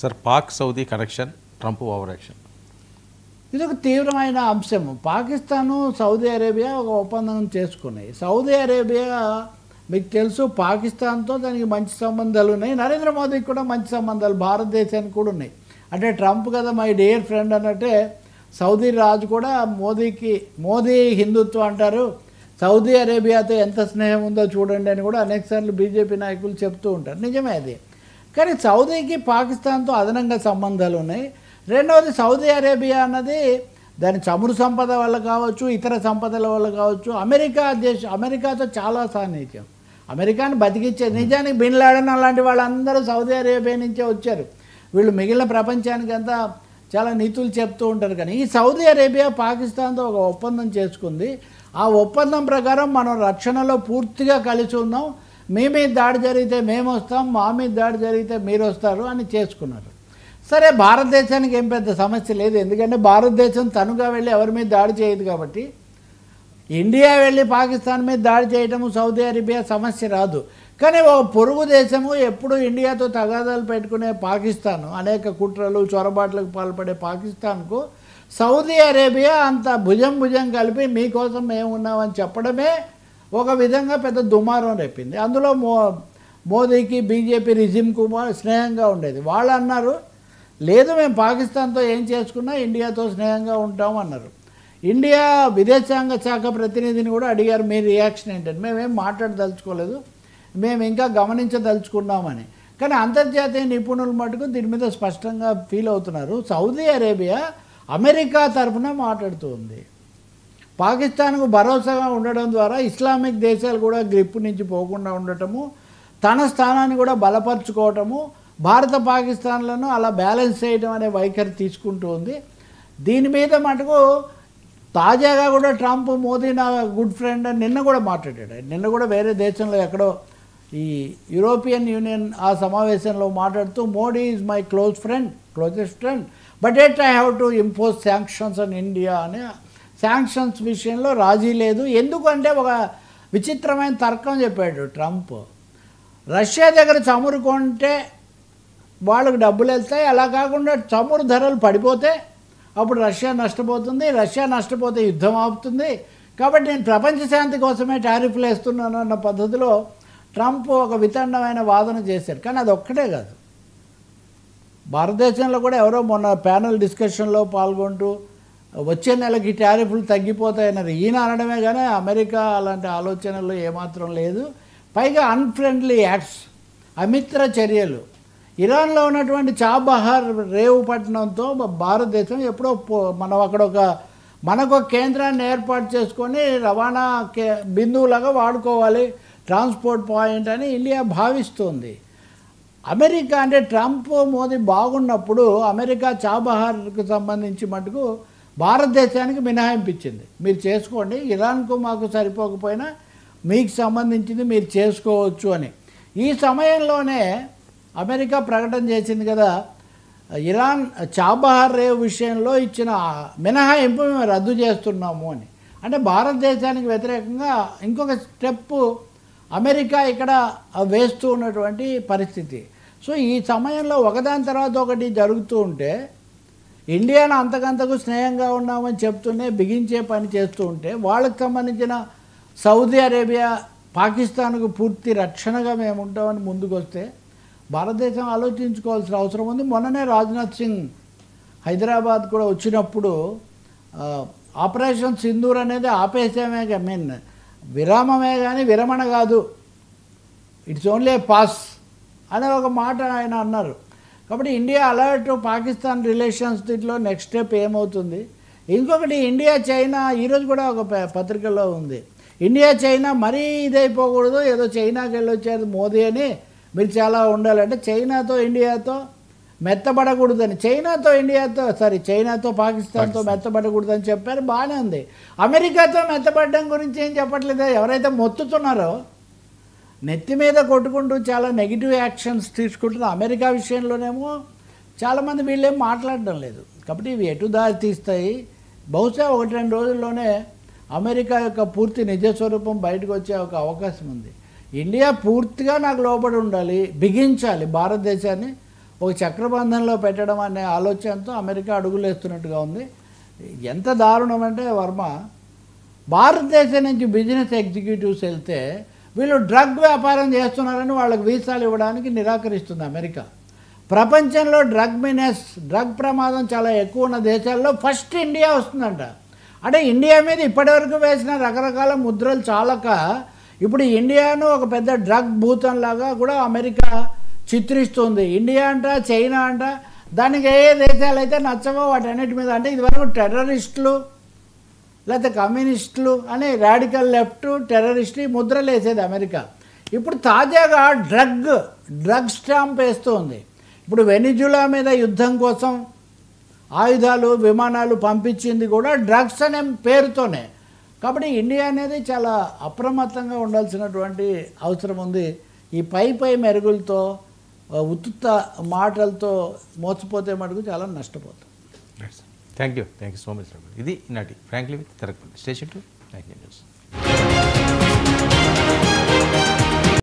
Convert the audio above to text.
Sir Pak Saudi connection Trump over action ఇది ఒక తీవ్రమైన అంశము. పాకిస్తాను సౌదీ అరేబియా ఒక ఒప్పందం చేసుకున్నాయి. సౌదీ అరేబియా మీకు తెలుసు పాకిస్తాన్తో దానికి మంచి సంబంధాలు ఉన్నాయి. నరేంద్ర మోదీకి కూడా మంచి సంబంధాలు భారతదేశానికి కూడా ఉన్నాయి. అంటే ట్రంప్ కదా మై డియర్ ఫ్రెండ్ అన్నట్టే సౌదీ రాజు కూడా మోదీ హిందుత్వం అంటారు, సౌదీ అరేబియాతో ఎంత స్నేహం ఉందో చూడండి అని కూడా అనేకసార్లు బీజేపీ నాయకులు చెప్తూ ఉంటారు. నిజమే అది. కానీ సౌదీకి పాకిస్తాన్తో అదనంగా సంబంధాలు ఉన్నాయి. రెండవది సౌదీ అరేబియా అన్నది దాని చమురు సంపద వల్ల కావచ్చు, ఇతర సంపదల వల్ల కావచ్చు, అమెరికాతో చాలా సాన్నిహిత్యం. అమెరికాని బతికించే నిజానికి బిన్ లాడెన్ అలాంటి వాళ్ళందరూ సౌదీ అరేబియా నుంచే వచ్చారు. వీళ్ళు మిగిలిన ప్రపంచానికి అంతా చాలా నీతులు చెప్తూ ఉంటారు. కానీ ఈ సౌదీ అరేబియా పాకిస్తాన్తో ఒక ఒప్పందం చేసుకుంది. ఆ ఒప్పందం ప్రకారం మనం రక్షణలో పూర్తిగా కలిసి ఉన్నాం, మీ మీద దాడి జరిగితే మేము వస్తాం, మా మీద దాడి జరిగితే మీరు వస్తారు అని చేసుకున్నారు. సరే, భారతదేశానికి ఏం పెద్ద సమస్య లేదు, ఎందుకంటే భారతదేశం తనుగా వెళ్ళి ఎవరి మీద దాడి చేయదు కాబట్టి. ఇండియా వెళ్ళి పాకిస్తాన్ మీద దాడి చేయటము సౌదీ అరేబియా సమస్య రాదు. కానీ ఒక పొరుగు దేశము ఎప్పుడు ఇండియాతో తగాదాలు పెట్టుకునే పాకిస్తాను, అనేక కుట్రలు చొరబాట్లకు పాల్పడే పాకిస్తాన్కు సౌదీ అరేబియా అంత భుజం కలిపి మీకోసం మేము ఉన్నామని చెప్పడమే ఒక విధంగా పెద్ద దుమారం రేపింది. అందులో మోదీకి బీజేపీ రిజిమ్కు స్నేహంగా ఉండేది. వాళ్ళు అన్నారు లేదు మేము పాకిస్తాన్తో ఏం చేసుకున్నా ఇండియాతో స్నేహంగా ఉంటాం అన్నారు. ఇండియా విదేశాంగ శాఖ ప్రతినిధిని కూడా అడిగారు మీ రియాక్షన్ ఏంటంటే మేమేం మాట్లాడదలుచుకోలేదు, మేము ఇంకా గమనించదలుచుకున్నామని. కానీ అంతర్జాతీయ నిపుణులు మటుకు దీని మీద స్పష్టంగా ఫీల్ అవుతున్నారు. సౌదీ అరేబియా అమెరికా తరఫున మాట్లాడుతుంది. పాకిస్తాన్కు భరోసాగా ఉండడం ద్వారా ఇస్లామిక్ దేశాలు కూడా గ్రిప్ నుంచి పోకుండా ఉండటము, తన స్థానాన్ని కూడా బలపరుచుకోవటము, భారత పాకిస్తాన్లను అలా బ్యాలెన్స్ చేయడం అనే వైఖరి తీసుకుంటూ ఉంది. దీని మీద మటుకు తాజాగా కూడా ట్రంప్ మోదీ నా గుడ్ ఫ్రెండ్ అని నిన్న కూడా మాట్లాడాడు. నిన్న కూడా వేరే దేశంలో ఎక్కడో ఈ యూరోపియన్ యూనియన్ ఆ సమావేశంలో మాట్లాడుతూ Modi is my closest friend but at I have to impose sanctions on India అని. శాంక్షన్స్ విషయంలో రాజీ లేదు. ఎందుకంటే ఒక విచిత్రమైన తర్కం చెప్పాడు ట్రంప్. రష్యా దగ్గర చమురు కొంటే వాళ్ళకు డబ్బులు వెళ్తాయి, అలా కాకుండా చమురు ధరలు పడిపోతే అప్పుడు రష్యా నష్టపోతుంది, రష్యా నష్టపోతే యుద్ధం ఆపుతుంది, కాబట్టి నేను ప్రపంచ శాంతి కోసమే టారిఫ్లు వేస్తున్నాను అన్న పద్ధతిలో ట్రంప్ ఒక వితండమైన వాదన చేశారు. కానీ అది ఒక్కటే కాదు, భారతదేశంలో కూడా ఎవరో మొన్న ప్యానల్ డిస్కషన్లో పాల్గొంటూ వచ్చే నెలకి టారిఫ్లు తగ్గిపోతాయన్నారు. ఈయన అనడమే కానీ అమెరికా అలాంటి ఆలోచనలు ఏమాత్రం లేదు. పైగా అన్ఫ్రెండ్లీ యాక్ట్స్, అమిత్ర చర్యలు. ఇరాన్లో ఉన్నటువంటి చాబహార్ రేవు పట్టణంతో భారతదేశం ఎప్పుడో మనం అక్కడ మనకు కేంద్రాన్ని ఏర్పాటు చేసుకొని రవాణా బిందువులాగా వాడుకోవాలి, ట్రాన్స్పోర్ట్ పాయింట్ అని ఇండియా భావిస్తుంది. అమెరికా అంటే ట్రంప్ మోదీ బాగున్నప్పుడు అమెరికా చాబహార్కు సంబంధించి మటుకు భారతదేశానికి మినహాయింపు ఇచ్చింది. మీరు చేసుకోండి, ఇరాన్కు మాకు సరిపోకపోయినా మీకు సంబంధించింది మీరు చేసుకోవచ్చు అని. ఈ సమయంలోనే అమెరికా ప్రకటన చేసింది కదా, ఇరాన్ చాబహార్ రేవ్ విషయంలో ఇచ్చిన మినహాయింపు మేము రద్దు చేస్తున్నాము అని. అంటే భారతదేశానికి వ్యతిరేకంగా ఇంకొక స్టెప్పు అమెరికా ఇక్కడ వేస్తూ ఉన్నటువంటి పరిస్థితి. సో ఈ సమయంలో ఒకదాని తర్వాత ఒకటి జరుగుతూ ఉంటే ఇండియాను అంతకంతకు స్నేహంగా ఉన్నామని చెప్తూనే బిగించే పని చేస్తూ ఉంటే వాళ్ళకి సంబంధించిన సౌదీ అరేబియా పాకిస్తాన్కు పూర్తి రక్షణగా మేము ఉంటామని ముందుకు వస్తే భారతదేశం ఆలోచించుకోవాల్సిన అవసరం ఉంది. మొన్ననే రాజ్నాథ్ సింగ్ హైదరాబాద్ కూడా వచ్చినప్పుడు ఆపరేషన్ సింధూర్ అనేది ఆపేసామే, విరామమే కానీ విరమణ కాదు, ఇట్స్ ఓన్లీ ఏ పాస్ అనే ఒక మాట ఆయన అన్నారు. కాబట్టి ఇండియా అలర్ట్, పాకిస్తాన్ రిలేషన్స్ దీంట్లో నెక్స్ట్ స్టెప్ ఏమవుతుంది. ఇంకొకటి ఇండియా చైనా ఈరోజు కూడా ఒక పత్రికలో ఉంది, ఇండియా చైనా మరీ ఇదైపోకూడదు, ఏదో చైనాకి వెళ్ళి వచ్చేది మోదీ అని మీరు చాలా ఉండాలంటే చైనాతో ఇండియాతో మెత్తబడకూడదని, చైనాతో పాకిస్తాన్తో మెత్తబడకూడదని చెప్పారు, బాగానే ఉంది. అమెరికాతో మెత్తబడడం గురించి ఏం చెప్పట్లేదు. ఎవరైతే మొత్తుతున్నారో నెత్తి మీద కొట్టుకుంటూ చాలా నెగిటివ్ యాక్షన్స్ తీసుకుంటున్న అమెరికా విషయంలోనేమో చాలామంది వీళ్ళేం మాట్లాడడం లేదు. కాబట్టి ఇవి ఎటు దారి తీస్తాయి. బహుశా 1-2 రోజుల్లోనే అమెరికా యొక్క పూర్తి నిజస్వరూపం బయటకు వచ్చే ఒక అవకాశం ఉంది. ఇండియా పూర్తిగా నాకు లోబడి ఉండాలి, బిగించాలి భారతదేశాన్ని, ఒక చక్రబంధంలో పెట్టడం అనే ఆలోచనతో అమెరికా అడుగులేస్తున్నట్టుగా ఉంది. ఎంత దారుణం అంటే వర్మ, భారతదేశం నుంచి బిజినెస్ ఎగ్జిక్యూటివ్స్ వెళ్తే వీళ్ళు డ్రగ్ వ్యాపారం చేస్తున్నారని వాళ్ళకి వీసాలు ఇవ్వడానికి నిరాకరిస్తుంది అమెరికా. ప్రపంచంలో డ్రగ్ ప్రమాదం చాలా ఎక్కువ ఉన్న దేశాల్లో ఫస్ట్ ఇండియా వస్తుందంట. అంటే ఇండియా మీద ఇప్పటివరకు వేసిన రకరకాల ముద్రలు చాలక ఇప్పుడు ఇండియాను ఒక పెద్ద డ్రగ్ భూతంలాగా కూడా అమెరికా చిత్రిస్తుంది. ఇండియా అంట, చైనా అంట, దానికి ఏ దేశాలు అయితే నచ్చవో వాటన్నిటి మీద, అంటే ఇదివరకు టెర్రరిస్టులు లేకపోతే కమ్యూనిస్టులు అని రాడికల్ లెఫ్ట్ టెర్రరిస్టు ముద్రలు వేసేది అమెరికా. ఇప్పుడు తాజాగా డ్రగ్ స్టాంప్ వేస్తుంది. ఇప్పుడు వెనిజులా మీద యుద్ధం కోసం ఆయుధాలు విమానాలు పంపించింది కూడా డ్రగ్స్ అనే పేరుతోనే. కాబట్టి ఇండియా అనేది చాలా అప్రమత్తంగా ఉండాల్సినటువంటి అవసరం ఉంది. ఈ పై మెరుగులతో ఉత్తుత్త మాటలతో మోసపోతే మటుకు చాలా నష్టపోతాం. Thank you so much. ఇది నాటి frankly with Tarak station to thank you news.